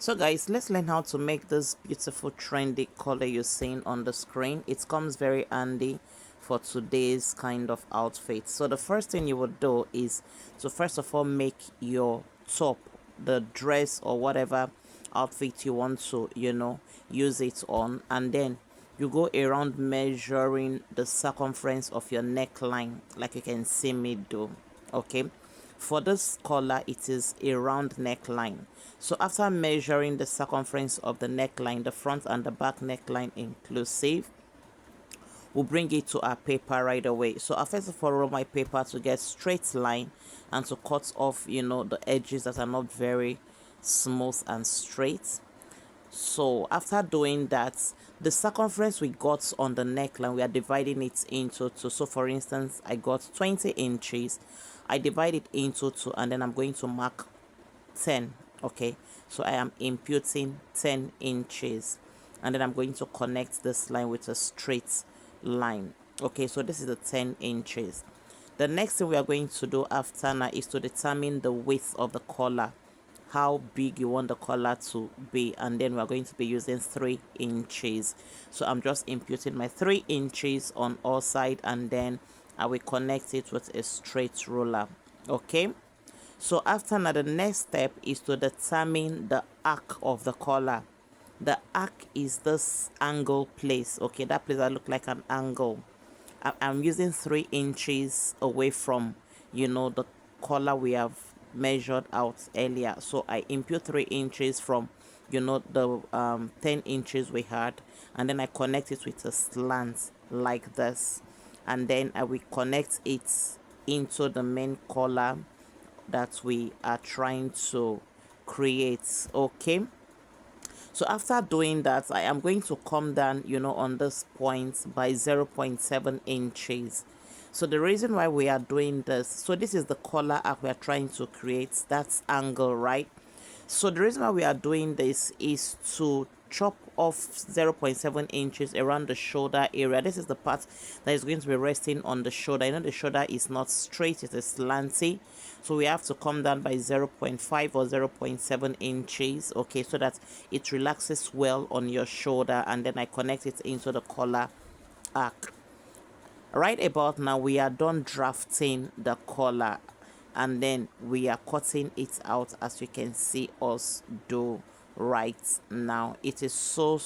So guys, let's learn how to make this beautiful trendy color you're seeing on the screen. It comes very handy for today's kind of outfit. So the first thing you would do is to first of all make your top, the dress or whatever outfit you want to, use it on, and then you go around measuring the circumference of your neckline like you can see me do. Okay, for this collar it is a round neckline. So after measuring the circumference of the neckline, the front and the back neckline inclusive, we'll bring it to our paper right away. So I first of all roll my paper to get straight line and to cut off the edges that are not very smooth and straight. So after doing that, the circumference we got on the neckline, we are dividing it into two. So for instance, I got 20 inches. I divide it into two, and then I'm going to mark 10. Okay, so I am imputing 10 inches, and then I'm going to connect this line with a straight line. Okay, so this is the 10 inches. The next thing we are going to do after now is to determine the width of the collar, how big you want the collar to be, and then we're going to be using 3 inches. So I'm just imputing my 3 inches on all sides, and then I will connect it with a straight ruler. Okay, so after now, the next step is to determine the arc of the collar. The arc is this angle place. Okay, that place that look like an angle. I'm using 3 inches away from the collar we have measured out earlier. So I impute 3 inches from the 10 inches we had, and then I connect it with a slant like this, and then I will connect it into the main collar that we are trying to create. Okay, so after doing that, I am going to come down on this point by 0.7 inches. So the reason why we are doing this, so this is the collar arc we are trying to create, that's angle, right? So the reason why we are doing this is to chop off 0.7 inches around the shoulder area. This is the part that is going to be resting on the shoulder. The shoulder is not straight, it is slanty, so we have to come down by 0.5 or 0.7 inches. Okay, so that it relaxes well on your shoulder, and then I connect it into the collar arc. Right about now, we are done drafting the collar, and then we are cutting it out, as you can see us do right now. It is so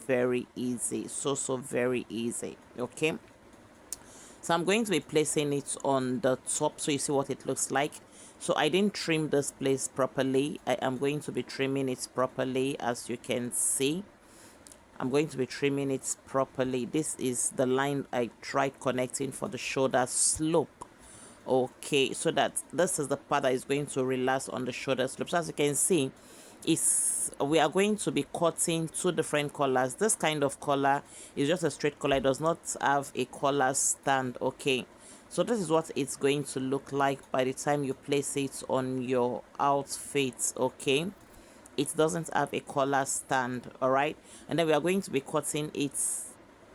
very easy, so very easy. Okay, so I'm going to be placing it on the top so you see what it looks like. So I didn't trim this place properly. I am going to be trimming it properly, as you can see. I'm going to be trimming it properly. This is the line I tried connecting for the shoulder slope. Okay, so that this is the part that is going to relax on the shoulder slope. So as you can see, we are going to be cutting two different collars. This kind of collar is just a straight collar. It does not have a collar stand. Okay, so this is what it's going to look like by the time you place it on your outfit. Okay, it doesn't have a collar stand. All right, and then we are going to be cutting it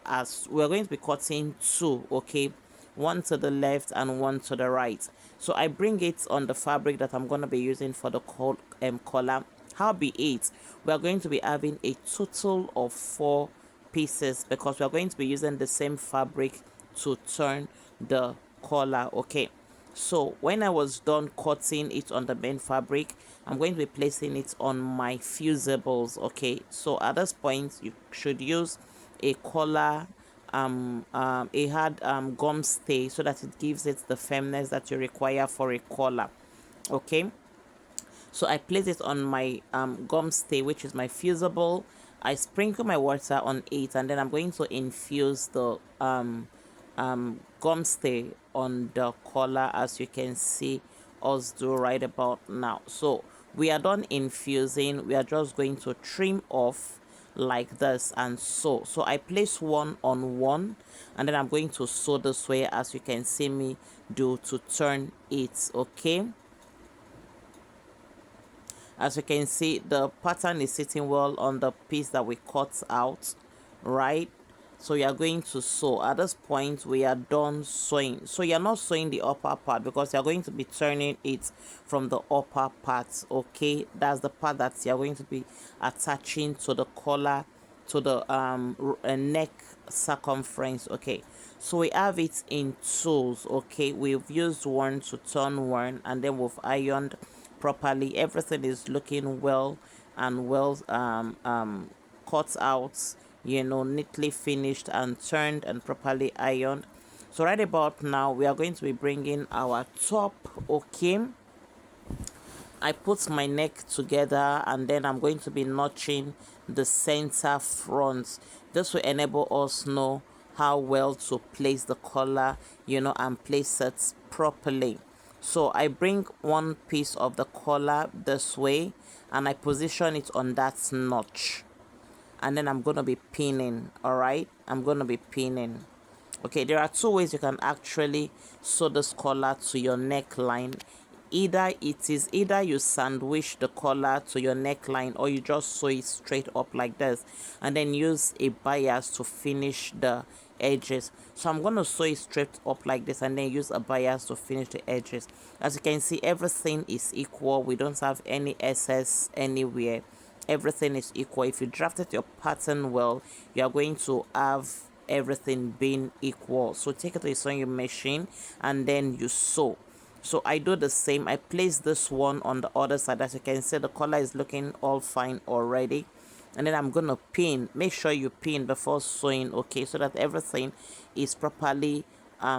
as we are going to be cutting two. Okay, one to the left and one to the right. So I bring it on the fabric that I'm going to be using for the collar. How be it, we are going to be having a total of 4 pieces, because we are going to be using the same fabric to turn the collar. Okay, so when I was done cutting it on the main fabric, I'm going to be placing it on my fusibles. Okay, so at this point you should use a collar, a hard gum stay, so that it gives it the firmness that you require for a collar. Okay, so I place it on my gum stay, which is my fusible. I sprinkle my water on it, and then I'm going to infuse the gum stay on the collar, as you can see us do right about now. So we are done infusing. We are just going to trim off like this and sew. So I place one on one, and then I'm going to sew this way, as you can see me do, to turn it. Okay, as you can see, the pattern is sitting well on the piece that we cut out, right? So you are going to sew. At this point we are done sewing. So you're not sewing the upper part because you're going to be turning it from the upper part. Okay, that's the part that you're going to be attaching to the collar, to the neck circumference. Okay, so we have it in tools. Okay, we've used one to turn one, and then we've ironed properly. Everything is looking well and well cut out, you know, neatly finished and turned and properly ironed. So right about now we are going to be bringing our top. Okay, I put my neck together and then I'm going to be notching the center front. This will enable us know how well to place the collar, you know, and place it properly. So I bring one piece of the collar this way and I position it on that notch, and then I'm going to be pinning. All right, I'm going to be pinning. Okay, there are two ways you can actually sew this collar to your neckline. Either you sandwich the collar to your neckline, or you just sew it straight up like this and then use a bias to finish the edges. So I'm going to sew it straight up like this and then use a bias to finish the edges. As you can see, everything is equal. We don't have any excess anywhere. Everything is equal. If you drafted your pattern well, you are going to have everything being equal. So take it to your sewing machine and then you sew. So I do the same. I place this one on the other side. As you can see, the collar is looking all fine already, and then I'm gonna pin. Make sure you pin before sewing, okay, so that everything is properly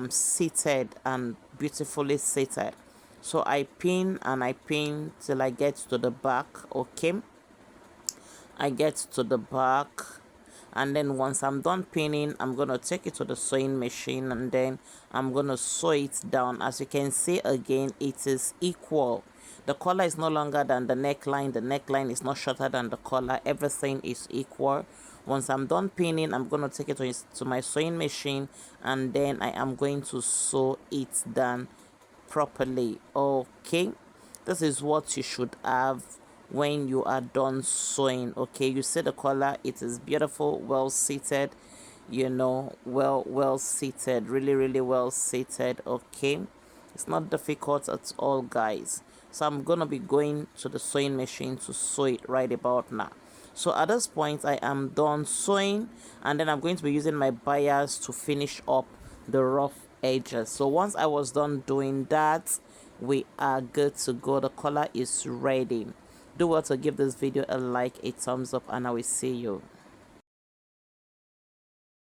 seated and beautifully seated. So I pin and I pin till I get to the back. Okay, I get to the back, and then once I'm done pinning, I'm gonna take it to the sewing machine and then I'm gonna sew it down. As you can see, again, it is equal. The collar is no longer than the neckline is not shorter than the collar. Everything is equal. Once I'm done pinning, I'm gonna take it to my sewing machine and then I am going to sew it down properly. Okay, this is what you should have when you are done sewing. Okay, you see the collar, it is beautiful, well seated, you know, well seated, really well seated. Okay, it's not difficult at all, guys. So I'm gonna be going to the sewing machine to sew it right about now. So at this point I am done sewing, and then I'm going to be using my bias to finish up the rough edges. So once I was done doing that, we are good to go. The collar is ready. Do well to give this video a like, a thumbs up, and I will see you.